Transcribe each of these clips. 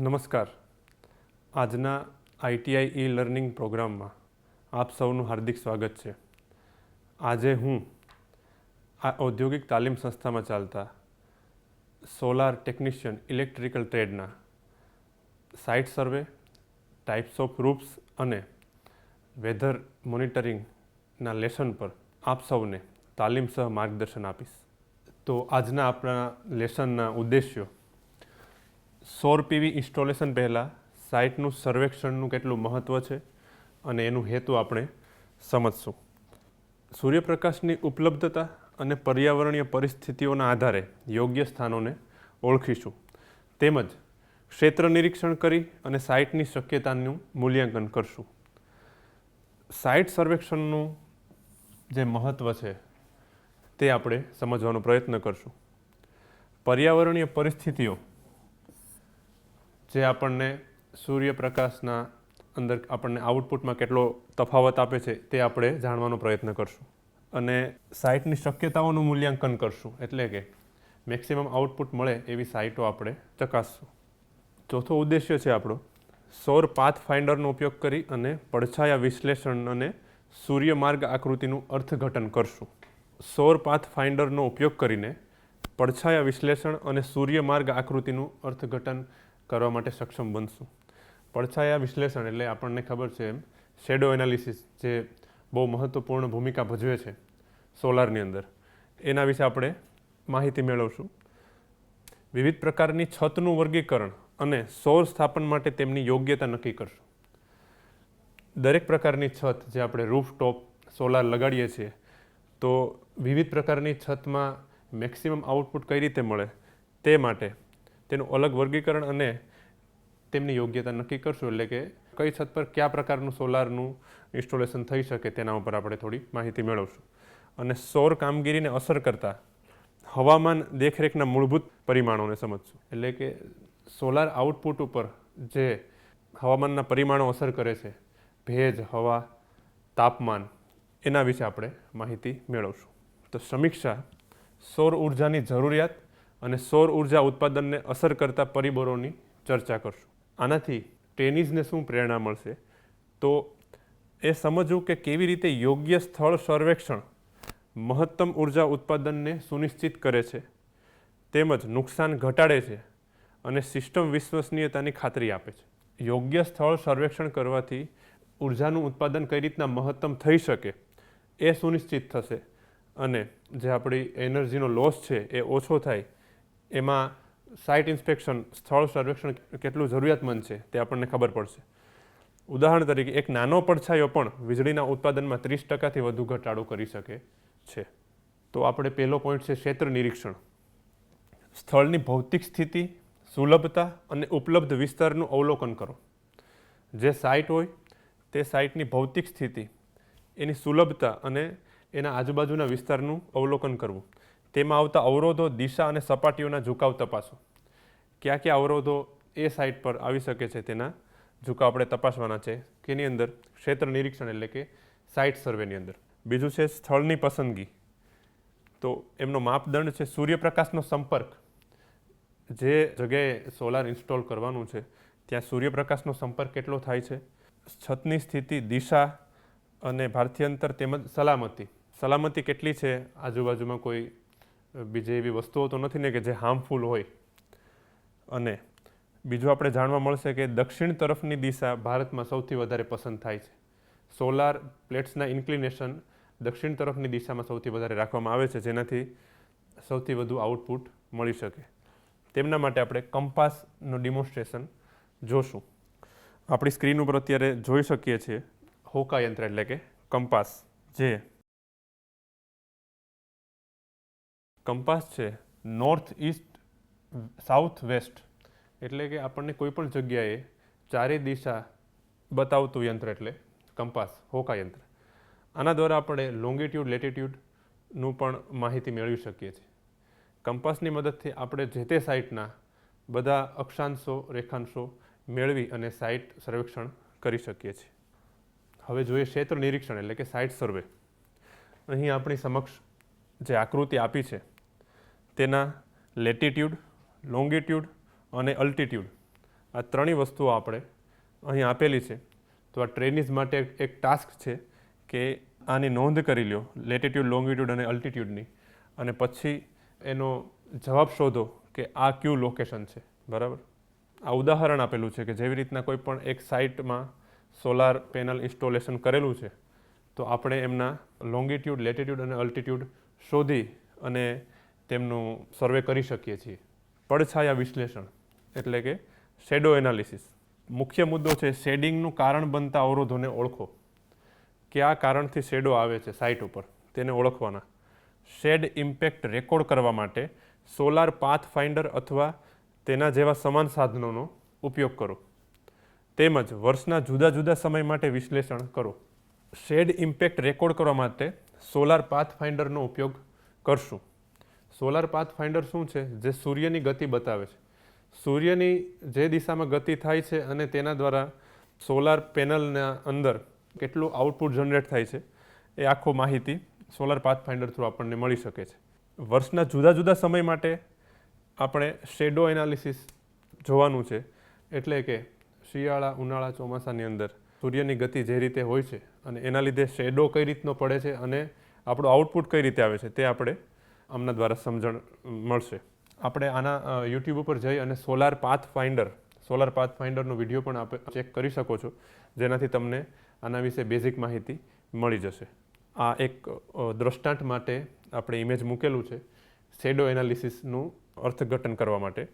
નમસ્કાર. આજના ITI e learning પ્રોગ્રામમાં આપ સૌનું હાર્દિક સ્વાગત છે. આજે હું આ ઔદ્યોગિક તાલીમ સંસ્થામાં ચાલતા સોલાર ટેકનિશિયન ઇલેક્ટ્રિકલ ટ્રેડના site survey, types of roofs અને વેધર મોનિટરિંગના લેસન પર આપ સૌને તાલીમ સહ માર્ગદર્શન આપીશ. તો આજના આપણા લેસનના ઉદ્દેશ્યો: સૌર પીવી ઇન્સ્ટોલેશન પહેલાં સાઇટનું સર્વેક્ષણનું કેટલું મહત્ત્વ છે અને એનું હેતુ આપણે સમજશું. સૂર્યપ્રકાશની ઉપલબ્ધતા અને પર્યાવરણીય પરિસ્થિતિઓના આધારે યોગ્ય સ્થાનોને ઓળખીશું. તેમજ ક્ષેત્ર નિરીક્ષણ કરી અને સાઇટની શક્યતાનું મૂલ્યાંકન કરશું. સાઇટ સર્વેક્ષણનું જે મહત્ત્વ છે તે આપણે સમજવાનો પ્રયત્ન કરશું. પર્યાવરણીય પરિસ્થિતિઓ જે આપણને સૂર્યપ્રકાશના અંદર આપણને આઉટપુટમાં કેટલો તફાવત આપે છે તે આપણે જાણવાનો પ્રયત્ન કરશું. અને સાઇટની શક્યતાઓનું મૂલ્યાંકન કરશું, એટલે કે મેક્સિમમ આઉટપુટ મળે એવી સાઇટો આપણે ચકાસશું. ચોથો ઉદ્દેશ્ય છે આપણો સૌર પાથ ફાઇન્ડરનો ઉપયોગ કરી અને પડછાયા વિશ્લેષણ અને સૂર્યમાર્ગ આકૃતિનું અર્થઘટન કરશું. સૌર પાથ ફાઇન્ડરનો ઉપયોગ કરીને પડછાયા વિશ્લેષણ અને સૂર્યમાર્ગ આકૃતિનું અર્થઘટન કરવા માટે સક્ષમ બનશું. પડછાયા વિશ્લેષણ એટલે આપણને ખબર છે એમ શેડો એનાલિસિસ, જે બહુ મહત્ત્વપૂર્ણ ભૂમિકા ભજવે છે સોલારની અંદર, એના વિશે આપણે માહિતી મેળવશું. વિવિધ પ્રકારની છતનું વર્ગીકરણ અને સૌર સ્થાપન માટે તેમની યોગ્યતા નક્કી કરશું. દરેક પ્રકારની છત જે આપણે રૂફટોપ સોલાર લગાડીએ છીએ, તો વિવિધ પ્રકારની છતમાં મેક્સિમમ આઉટપુટ કઈ રીતે મળે તે માટે તેનું અલગ વર્ગીકરણ અને તેમની યોગ્યતા નક્કી કરશું. એટલે કે કઈ છત પર કયા પ્રકારનું સોલારનું ઇન્સ્ટોલેશન થઈ શકે તેના ઉપર આપણે થોડી માહિતી મેળવશું. અને સૌર કામગીરીને અસર કરતા હવામાન દેખરેખના મૂળભૂત પરિમાણોને સમજશું. એટલે કે સોલાર આઉટપુટ ઉપર જે હવામાનના પરિમાણો અસર કરે છે, ભેજ, હવા, તાપમાન, એના વિશે આપણે માહિતી મેળવશું. તો સમીક્ષા સૌર ઉર્જાની જરૂરિયાત અને સૌર ઉર્જા ઉત્પાદનને અસર કરતા પરિબળોની ચર્ચા કરશું. આનાથી ટ્રેનીઝને શું પ્રેરણા મળશે, તો એ સમજવું કે કેવી રીતે યોગ્ય સ્થળ સર્વેક્ષણ મહત્તમ ઉર્જા ઉત્પાદનને સુનિશ્ચિત કરે છે, તેમજ નુકસાન ઘટાડે છે અને સિસ્ટમ વિશ્વસનીયતાની ખાતરી આપે છે. યોગ્ય સ્થળ સર્વેક્ષણ કરવાથી ઉર્જાનું ઉત્પાદન કઈ રીતના મહત્તમ થઈ શકે એ સુનિશ્ચિત થશે અને જે આપણી એનર્જીનો લોસ છે એ ઓછો થાય. એમાં સાઇટ ઇન્સ્પેક્શન, સ્થળ સર્વેક્ષણ કેટલું જરૂરિયાતમંદ છે તે આપણને ખબર પડશે. ઉદાહરણ તરીકે એક નાનો પડછાયો પણ વીજળીના ઉત્પાદનમાં 30% વધુ ઘટાડો કરી શકે છે. તો આપણે પહેલો પોઈન્ટ છે ક્ષેત્ર નિરીક્ષણ. સ્થળની ભૌતિક સ્થિતિ, સુલભતા અને ઉપલબ્ધ વિસ્તારનું અવલોકન કરો. જે સાઇટ હોય તે સાઇટની ભૌતિક સ્થિતિ, એની સુલભતા અને એના આજુબાજુના વિસ્તારનું અવલોકન કરવું. તેમાં આવતા અવરોધો, દિશા અને સપાટીઓના ઝુકાવ તપાસો. કયા કયા અવરોધો એ સાઇટ પર આવી શકે છે તેના ઝુકાવ આપણે તપાસવાના છે. કેની અંદર? ક્ષેત્ર નિરીક્ષણ એટલે કે સાઇટ સર્વેની અંદર. બીજું છે સ્થળની પસંદગી. તો એમનો માપદંડ છે સૂર્યપ્રકાશનો સંપર્ક. જે જગ્યાએ સોલાર ઇન્સ્ટોલ કરવાનું છે ત્યાં સૂર્યપ્રકાશનો સંપર્ક કેટલો થાય છે, છતની સ્થિતિ, દિશા અને ભારતીયાંતર તેમજ સલામતી. સલામતી કેટલી છે, આજુબાજુમાં કોઈ બીજી એવી વસ્તુઓ તો નથી ને કે જે હાર્મફુલ હોય. અને બીજું આપણે જાણવા મળશે કે દક્ષિણ તરફની દિશા ભારતમાં સૌથી વધારે પસંદ થાય છે. સોલાર પ્લેટ્સના ઇન્ક્લિનેશન દક્ષિણ તરફની દિશામાં સૌથી વધારે રાખવામાં આવે છે, જેનાથી સૌથી વધુ આઉટપુટ મળી શકે. તેમના માટે આપણે કંપાસનું ડિમોન્સ્ટ્રેશન જોશું. આપણી સ્ક્રીન ઉપર અત્યારે જોઈ શકીએ છીએ હોકા યંત્ર એટલે કે કંપાસ. જે કંપાસ છે નોર્થ ઇસ્ટ, સાઉથ વેસ્ટ, એટલે કે આપણને કોઈ પણ જગ્યાએ ચારે દિશા બતાવતું યંત્ર એટલે કંપાસ, હોકા યંત્ર. આના દ્વારા આપણે લોંગિટ્યુડ, લેટિટ્યુડનું પણ માહિતી મેળવી શકીએ છીએ. કંપાસની મદદથી આપણે જે તે સાઇટના બધા અક્ષાંશો, રેખાંશો મેળવી અને સાઇટ સર્વેક્ષણ કરી શકીએ છીએ. હવે જોઈએ ક્ષેત્ર નિરીક્ષણ એટલે કે સાઇટ સર્વે. અહીં આપણી સમક્ષ જે આકૃતિ આપી છે તેના લેટિટ્યુડ, લોંગિટ્યુડ અને અલ્ટિટ્યુડ આ ત્રણેય વસ્તુઓ આપણે અહીં આપેલી છે. તો આ ટ્રેનિઝ માટે એક ટાસ્ક છે કે આની નોંધ કરી લ્યો, લેટિટ્યૂડ, લોંગિટ્યૂડ અને અલ્ટિટ્યૂડની, અને પછી એનો જવાબ શોધો કે આ કયું લોકેશન છે. બરાબર. આ ઉદાહરણ આપેલું છે કે જેવી રીતના કોઈ પણ એક સાઇટમાં સોલાર પેનલ ઇન્સ્ટોલેશન કરેલું છે, તો આપણે એમના લોંગિટ્યૂડ, લેટિટ્યૂડ અને અલ્ટિટ્યૂડ શોધી અને તેમનું સર્વે કરી શકીએ છીએ. પડછાયા વિશ્લેષણ એટલે કે શેડો એનાલિસિસ. મુખ્ય મુદ્દો છે શેડિંગનું કારણ બનતા અવરોધોને ઓળખો. કયા કારણથી શેડો આવે છે સાઇટ ઉપર તેને ઓળખવાના. શેડ ઇમ્પેક્ટ રેકોર્ડ કરવા માટે સોલાર પાથ ફાઇન્ડર અથવા તેના જેવા સમાન સાધનોનો ઉપયોગ કરો. તેમજ વર્ષના જુદા જુદા સમય માટે વિશ્લેષણ કરો. શેડ ઇમ્પેક્ટ રેકોર્ડ કરવા માટે સોલાર પાથ ફાઇન્ડરનો ઉપયોગ કરશું. સોલાર પાથ ફાઇન્ડર શું છે? જે સૂર્યની ગતિ બતાવે છે. સૂર્યની જે દિશામાં ગતિ થાય છે અને તેના દ્વારા સોલાર પેનલના અંદર કેટલું આઉટપુટ જનરેટ થાય છે એ આખો માહિતી સોલાર પાથ ફાઇન્ડર થ્રુ આપણને મળી શકે છે. વર્ષના જુદા જુદા સમય માટે આપણે શેડો એનાલિસિસ જોવાનું છે. એટલે કે શિયાળા, ઉનાળા, ચોમાસાની અંદર સૂર્યની ગતિ જે રીતે હોય છે અને એના લીધે શેડો કઈ રીતનો પડે છે અને આપણું આઉટપુટ કઈ રીતે આવે છે તે આપણે આમના દ્વારા સમજણ મળશે. આપણે આના યુટ્યુબ ઉપર જઈ અને સોલાર પાથ ફાઇન્ડરનો વિડીયો પણ આપણે ચેક કરી શકો છો, જેનાથી તમને આના વિશે બેઝિક માહિતી મળી જશે. આ એક દ્રષ્ટાંત માટે આપણે ઇમેજ મૂકેલું છે શેડો એનાલિસિસનું અર્થઘટન કરવા માટે,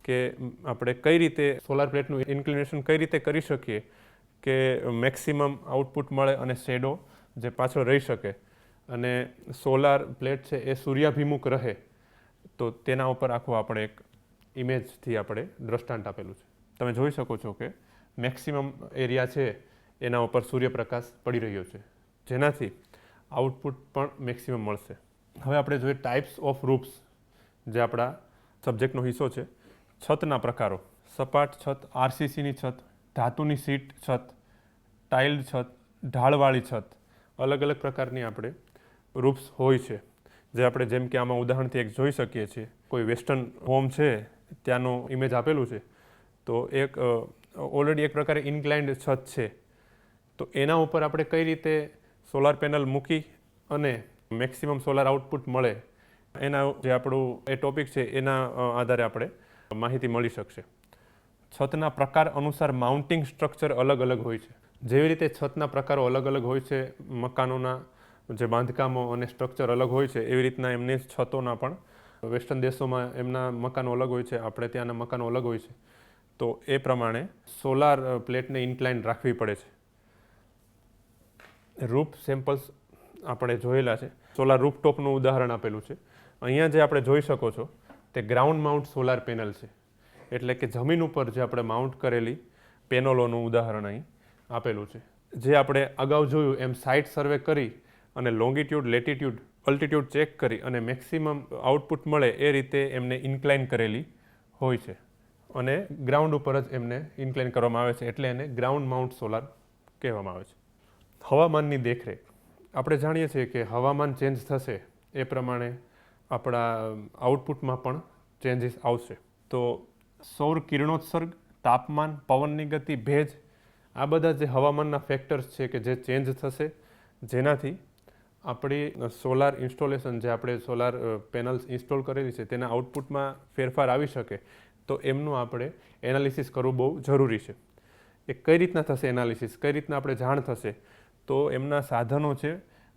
કે આપણે કઈ રીતે સોલાર પ્લેટનું ઇન્ક્લિનેશન કઈ રીતે કરી શકીએ કે મેક્સિમમ આઉટપુટ મળે અને શેડો જે પાછળ રહી શકે, અને સોલાર પ્લેટ છે એ સૂર્યાભિમુખ રહે. તો તેના ઉપર આખું આપણે એક ઇમેજથી આપણે દ્રષ્ટાંત આપેલું છે. તમે જોઈ શકો છો કે મેક્સિમમ એરિયા છે એના ઉપર સૂર્યપ્રકાશ પડી રહ્યો છે, જેનાથી આઉટપુટ પણ મેક્સિમમ મળશે. હવે આપણે જોઈએ ટાઈપ્સ ઓફ રૂફ્સ, જે આપણા સબ્જેક્ટનો હિસ્સો છે. છતના પ્રકારો: સપાટ છત, આરસીસીની છત, ધાતુની સીટ છત, ટાઇલ્ડ છત, ઢાળવાળી છત. અલગ અલગ પ્રકારની આપણે રૂફ્સ હોય છે, જે આપણે જેમ કે આમાં ઉદાહરણથી એક જોઈ શકીએ છીએ. કોઈ વેસ્ટર્ન હોમ છે ત્યાંનું ઇમેજ આપેલું છે. તો એક ઓલરેડી એક પ્રકારે ઇન્ક્લાઇન્ડ છત છે, તો એના ઉપર આપણે કઈ રીતે સોલાર પેનલ મૂકી અને મેક્સિમમ સોલાર આઉટપુટ મળે, એના જે આપણું એ ટોપિક છે એના આધારે આપણે માહિતી મળી શકશે. છતના પ્રકાર અનુસાર માઉન્ટિંગ સ્ટ્રક્ચર અલગ અલગ હોય છે. જેવી રીતે છતના પ્રકારો અલગ અલગ હોય છે, મકાનોના જે બાંધકામો અને સ્ટ્રક્ચર અલગ હોય છે, એવી રીતના એમની છતોના પણ વેસ્ટર્ન દેશોમાં એમના મકાનો અલગ હોય છે, આપણે ત્યાંના મકાનો અલગ હોય છે. તો એ પ્રમાણે સોલાર પ્લેટને ઇન્ક્લાઇન રાખવી પડે છે. રૂફ સેમ્પલ્સ આપણે જોયેલા છે. સોલાર રૂફટોપનું ઉદાહરણ આપેલું છે. અહીંયા જે આપણે જોઈ શકો છો તે ગ્રાઉન્ડ માઉન્ટ સોલાર પેનલ છે. એટલે કે જમીન ઉપર જે આપણે માઉન્ટ કરેલી પેનલોનું ઉદાહરણ અહીં આપેલું છે. જે આપણે અગાઉ જોયું એમ સાઇટ સર્વે કરી અને લોંગિટ્યૂડ, લેટિટ્યૂડ, અલ્ટિટ્યૂડ ચેક કરી અને મેક્સિમમ આઉટપુટ મળે એ રીતે એમને ઇન્ક્લાઇન કરેલી હોય છે, અને ગ્રાઉન્ડ ઉપર જ એમને ઇન્ક્લાઇન કરવામાં આવે છે, એટલે એને ગ્રાઉન્ડ માઉન્ટ સોલાર કહેવામાં આવે છે. હવામાનની દેખરેખ: આપણે જાણીએ છીએ કે હવામાન ચેન્જ થશે એ પ્રમાણે આપણા આઉટપુટમાં પણ ચેન્જીસ આવશે. તો સૌર કિરણોત્સર્ગ, તાપમાન, પવનની ગતિ, ભેજ, આ બધા જે હવામાનના ફેક્ટર્સ છે કે જે ચેન્જ થશે, જેનાથી આપણી સોલાર ઇન્સ્ટોલેશન, જે આપણે સોલાર પેનલ્સ ઇન્સ્ટોલ કરેલી છે તેના આઉટપુટમાં ફેરફાર આવી શકે, તો એમનું આપણે એનાલિસિસ કરવું બહુ જરૂરી છે. એ કઈ રીતના થશે એનાલિસિસ, કઈ રીતના આપણે જાણ થશે? તો એમના સાધનો છે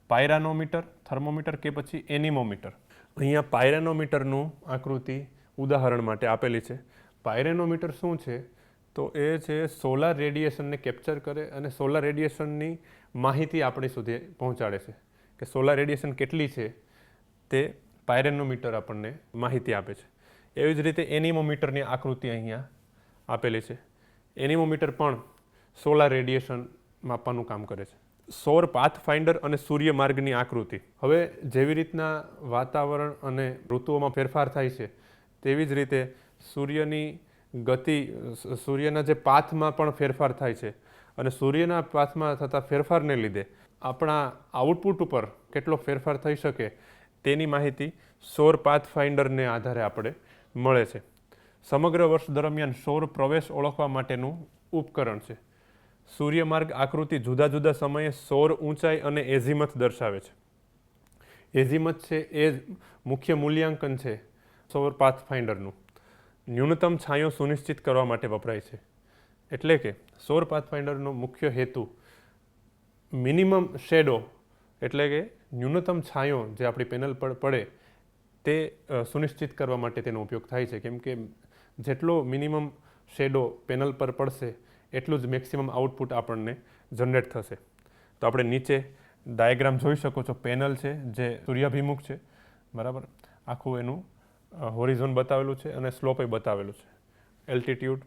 પાયરાનોમીટર, થર્મોમીટર કે પછી એનિમોમીટર. અહીંયા પાયરાનોમીટરનું આકૃતિ ઉદાહરણ માટે આપેલી છે. પાયરેનોમીટર શું છે? તો એ છે સોલાર રેડિયેશનને કેપ્ચર કરે અને સોલાર રેડિયેશનની માહિતી આપણી સુધી પહોંચાડે છે, કે સોલાર રેડિયેશન કેટલી છે તે પાયરેનોમીટર આપણને માહિતી આપે છે. એવી જ રીતે એનિમોમીટરની આકૃતિ અહીંયા આપેલી છે. એનિમોમીટર પણ સોલાર રેડિયેશન માપવાનું કામ કરે છે. સૌર પાથ ફાઇન્ડર અને સૂર્ય માર્ગની આકૃતિ. હવે જેવી રીતના વાતાવરણ અને ઋતુઓમાં ફેરફાર થાય છે, તેવી જ રીતે સૂર્યની ગતિ, સૂર્યના જે પાથમાં પણ ફેરફાર થાય છે, અને સૂર્યના પાથમાં થતા ફેરફારને લીધે આપણા આઉટપુટ ઉપર કેટલો ફેરફાર થઈ શકે તેની માહિતી સૌર પાથ ફાઇન્ડરને આધારે આપણે મળે છે. સમગ્ર વર્ષ દરમિયાન સૌર પ્રવેશ ઓળખવા માટેનું ઉપકરણ છે. સૂર્યમાર્ગ આકૃતિ જુદા જુદા સમયે સૌર ઊંચાઈ અને એઝીમથ દર્શાવે છે. એઝીમથ છે એ મુખ્ય મૂલ્યાંકન છે સૌર પાથફાઇન્ડરનું. ન્યૂનતમ છાંયો સુનિશ્ચિત કરવા માટે વપરાય છે. એટલે કે સૌર પાથફાઇન્ડરનો મુખ્ય હેતુ મિનિમમ શેડો એટલે કે ન્યૂનતમ છાંયો જે આપણી પેનલ પર પડે તે સુનિશ્ચિત કરવા માટે તેનો ઉપયોગ થાય છે. કેમ કે જેટલો મિનિમમ શેડો પેનલ પર પડશે એટલું જ મેક્સિમમ આઉટપુટ આપણને જનરેટ થશે. તો આપણે નીચે ડાયાગ્રામ જોઈ શકો છો. પેનલ છે જે સૂર્યાભિમુખ છે, બરાબર. આખું એનું હોરિઝોન બતાવેલું છે અને સ્લોપે બતાવેલું છે, એલ્ટિટ્યૂડ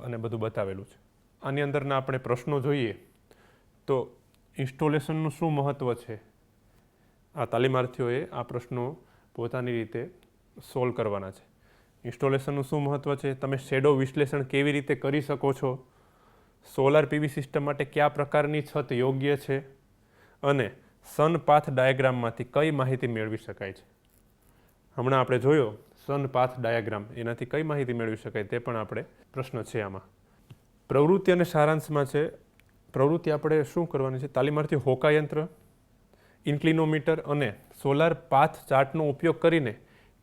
અને બધું બતાવેલું છે. આની અંદરના આપણે પ્રશ્નો જોઈએ તો ઇન્સ્ટોલેશનનું શું મહત્ત્વ છે, આ તાલીમાર્થીઓએ આ પ્રશ્નો પોતાની રીતે સોલ્વ કરવાના છે. ઇન્સ્ટોલેશનનું શું મહત્ત્વ છે, તમે શેડો વિશ્લેષણ કેવી રીતે કરી શકો છો, સોલાર પીવી સિસ્ટમ માટે કયા પ્રકારની છત યોગ્ય છે અને સન પાથ ડાયાગ્રામમાંથી કઈ માહિતી મેળવી શકાય છે. હમણાં આપણે જોયો સન પાથ ડાયાગ્રામ, એનાથી કઈ માહિતી મેળવી શકાય તે પણ આપણે પ્રશ્ન છે આમાં. પ્રવૃત્તિ અને સારાંશમાં છે. પ્રવૃત્તિ આપણે શું કરવાની છે, તાલીમાર્થી હોકાયંત્ર, ઇન્ક્લિનોમીટર અને સોલાર પાથ ચાર્ટનો ઉપયોગ કરીને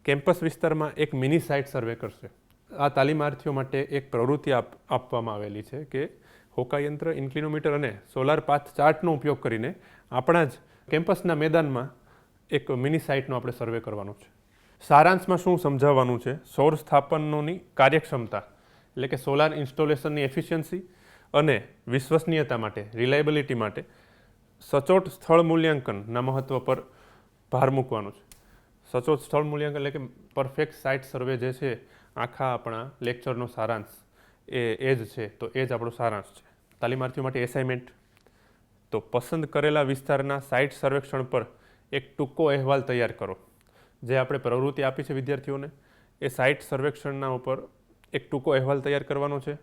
કેમ્પસ વિસ્તારમાં એક મિની સાઇટ સર્વે કરશે. આ તાલીમાર્થીઓ માટે એક પ્રવૃત્તિ આપવામાં આવેલી છે કે હોકાયંત્ર, ઇન્ક્લિનોમીટર અને સોલાર પાથ ચાર્ટનો ઉપયોગ કરીને આપણા જ કેમ્પસના મેદાનમાં એક મિની સાઇટનો આપણે સર્વે કરવાનો છે. સારાંશમાં શું સમજાવવાનું છે, સૌર સ્થાપનોની કાર્યક્ષમતા એટલે કે સોલાર ઇન્સ્ટોલેશનની એફિશિયન્સી અને વિશ્વસનીયતા માટે, રિલાયબિલિટી માટે સચોટ સ્થળ મૂલ્યાંકનના મહત્ત્વ પર ભાર મૂકવાનો છે. સચોટ સ્થળ મૂલ્યાંકન એટલે કે પરફેક્ટ સાઇટ સર્વે જે છે, આખા આપણા લેક્ચરનો સારાંશ એ જ છે. તો એ જ આપણો સારાંશ છે. તાલીમાર્થીઓ માટે એસાઇનમેન્ટ, તો પસંદ કરેલા વિસ્તારના સાઇટ સર્વેક્ષણ પર એક ટૂંકો અહેવાલ તૈયાર કરો. જે આપણે પ્રવૃત્તિ આપી છે વિદ્યાર્થીઓને, એ સાઇટ સર્વેક્ષણના ઉપર એક ટૂંકો અહેવાલ તૈયાર કરવાનો છે,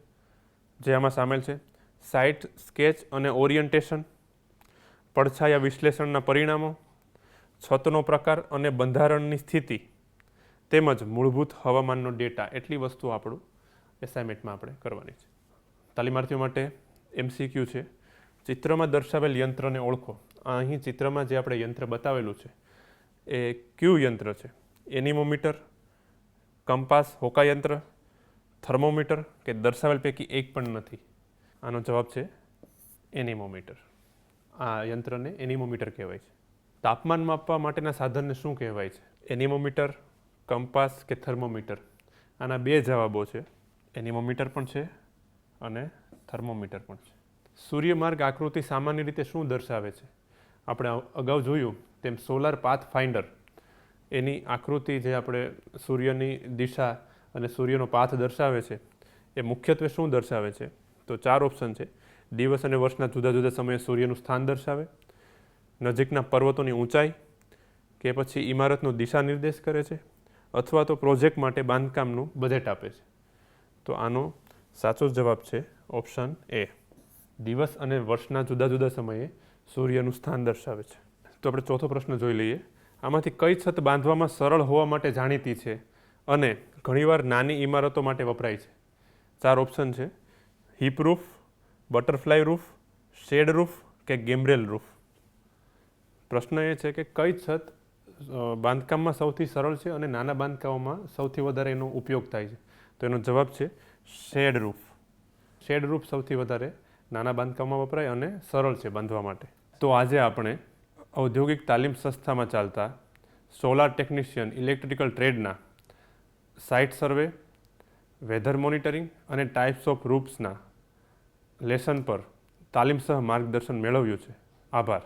જે આમાં સામેલ છે. સાઇટ સ્કેચ અને ઓરિયન્ટેશન, પડછાયા વિશ્લેષણના પરિણામો, છતનો પ્રકાર અને બંધારણની સ્થિતિ તેમજ મૂળભૂત હવામાનનો ડેટા, એટલી વસ્તુઓ આપણું એસાઇનમેન્ટમાં આપણે કરવાની છે. તાલીમાર્થીઓ માટે MCQ છે. ચિત્રમાં દર્શાવેલ યંત્રને ઓળખો. અહીં ચિત્રમાં જે આપણે યંત્ર બતાવેલું છે એ કયું યંત્ર છે, એનિમોમીટર, કંપાસ, હોકાયંત્ર, થર્મોમીટર કે દર્શાવેલ પૈકી એક પણ નથી. આનો જવાબ છે એનિમોમીટર. આ યંત્રને એનિમોમીટર કહેવાય છે. તાપમાન માપવા માટેના સાધનને શું કહેવાય છે, એનિમોમીટર, કંપાસ કે થર્મોમીટર. આના બે જવાબો છે, એનિમોમીટર પણ છે અને થર્મોમીટર પણ છે. સૂર્યમાર્ગ આકૃતિ સામાન્ય રીતે શું દર્શાવે છે, આપણે અગાઉ જોયું તેમ સોલાર પાથ ફાઇન્ડર એની આકૃતિ જે આપણે સૂર્યની દિશા અને સૂર્યનો પાથ દર્શાવે છે એ મુખ્યત્વે શું દર્શાવે છે, તો 4 ઓપ્શન છે. દિવસ અને વર્ષના જુદા જુદા સમયે સૂર્યનું સ્થાન દર્શાવે, નજીકના પર્વતોની ઊંચાઈ કે પછી ઇમારતનો દિશા નિર્દેશ કરે છે, અથવા તો પ્રોજેક્ટ માટે બાંધકામનું બજેટ આપે છે. તો આનો સાચો જવાબ છે ઓપ્શન એ. દિવસ અને વર્ષના જુદા જુદા સમયે સૂર્યનું સ્થાન દર્શાવે છે. તો આપણે ચોથો પ્રશ્ન જોઈ લઈએ. આમાંથી કઈ છત બાંધવામાં સરળ હોવા માટે જાણીતી છે અને ઘણીવાર નાની ઇમારતો માટે વપરાય છે. 4 ઓપ્શન છે, hip roof, butterfly roof, shed roof કે ગેમ્બ્રેલ રૂફ. પ્રશ્ન એ છે કે કઈ છત બાંધકામમાં સૌથી સરળ છે અને નાના બાંધકામોમાં સૌથી વધારે એનો ઉપયોગ થાય છે. તો એનો જવાબ છે શેડ રૂફ. શેડ રૂફ સૌથી વધારે નાના બાંધકામમાં વપરાય અને સરળ છે બાંધવા માટે. તો આજે આપણે ઔદ્યોગિક તાલીમ સંસ્થામાં ચાલતા સોલાર ટેકનિશિયન ઇલેક્ટ્રિકલ ટ્રેડના સાઇટ સર્વે, વેધર મોનિટરિંગ અને ટાઈપ્સ ઓફ રૂફ્સના લેસન પર તાલીમ સહ માર્ગદર્શન મેળવ્યું છે. આભાર.